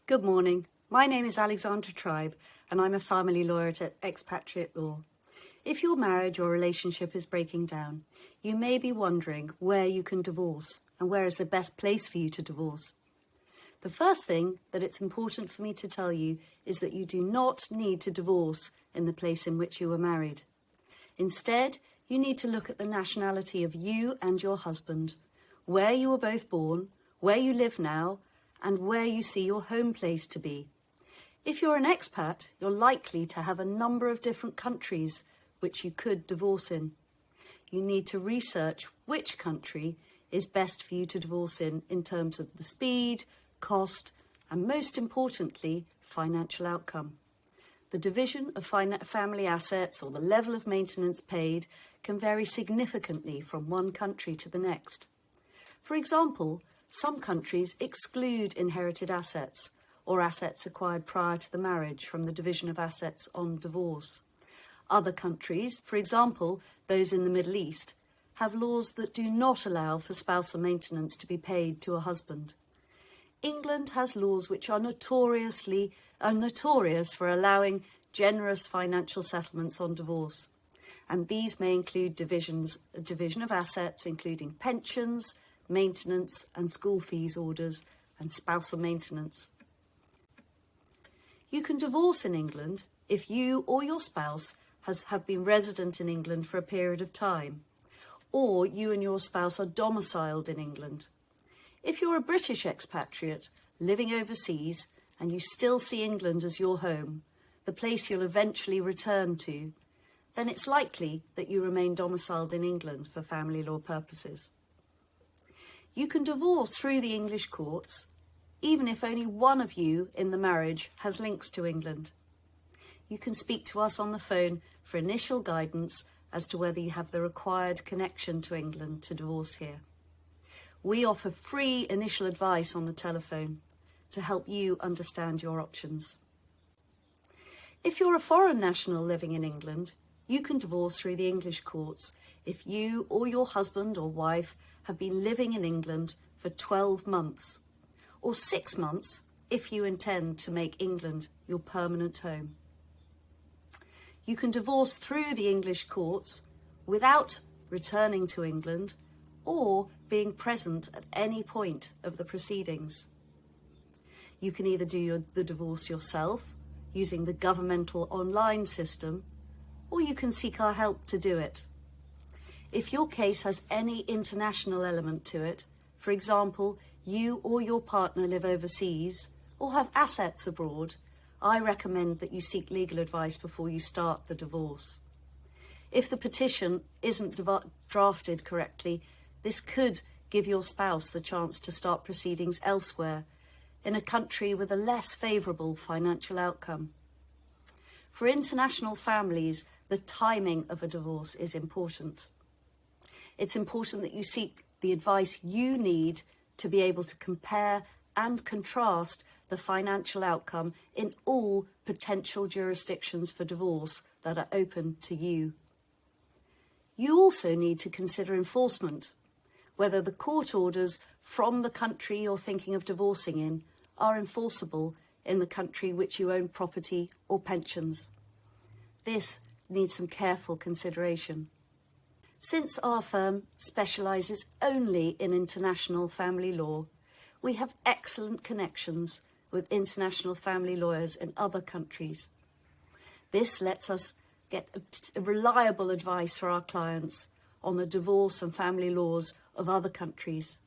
Good morning. My name is Alexandra Tribe and I'm a family lawyer at Expatriate Law. If your marriage or relationship is breaking down, you may be wondering where you can divorce and where is the best place for you to divorce. The first thing that it's important for me to tell you is that you do not need to divorce in the place in which you were married. Instead, you need to look at the nationality of you and your husband, where you were both born, where you live now, and where you see your home place to be. If you're an expat, you're likely to have a number of different countries which you could divorce in. You need to research which country is best for you to divorce in terms of the speed, cost, and most importantly, financial outcome. The division of family assets or the level of maintenance paid can vary significantly from one country to the next. For example, some countries exclude inherited assets or assets acquired prior to the marriage from the division of assets on divorce. Other countries, for example, those in the Middle East, have laws that do not allow for spousal maintenance to be paid to a husband. England has laws which are notorious for allowing generous financial settlements on divorce, and these may include division of assets, including pensions, maintenance and school fees orders, and spousal maintenance. You can divorce in England if you or your spouse have been resident in England for a period of time, or you and your spouse are domiciled in England. If you're a British expatriate living overseas and you still see England as your home, the place you'll eventually return to, then it's likely that you remain domiciled in England for family law purposes. You can divorce through the English courts, even if only one of you in the marriage has links to England. You can speak to us on the phone for initial guidance as to whether you have the required connection to England to divorce here. We offer free initial advice on the telephone to help you understand your options. If you're a foreign national living in England, you can divorce through the English courts if you or your husband or wife have been living in England for 12 months, or 6 months if you intend to make England your permanent home. You can divorce through the English courts without returning to England or being present at any point of the proceedings. You can either do the divorce yourself using the governmental online system, or you can seek our help to do it. If your case has any international element to it, for example, you or your partner live overseas or have assets abroad, I recommend that you seek legal advice before you start the divorce. If the petition isn't drafted correctly, this could give your spouse the chance to start proceedings elsewhere, in a country with a less favourable financial outcome. For international families, the timing of a divorce is important. It's important that you seek the advice you need to be able to compare and contrast the financial outcome in all potential jurisdictions for divorce that are open to you. You also need to consider enforcement, whether the court orders from the country you're thinking of divorcing in are enforceable in the country which you own property or pensions. This needs some careful consideration. Since our firm specialises only in international family law, we have excellent connections with international family lawyers in other countries. This lets us get reliable advice for our clients on the divorce and family laws of other countries,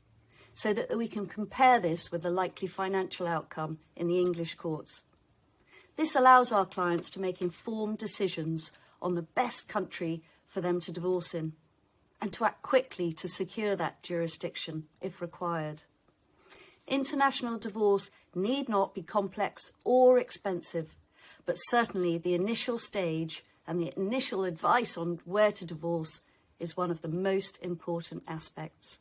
so that we can compare this with the likely financial outcome in the English courts. This allows our clients to make informed decisions on the best country for them to divorce in, and to act quickly to secure that jurisdiction if required. International divorce need not be complex or expensive, but certainly the initial stage and the initial advice on where to divorce is one of the most important aspects.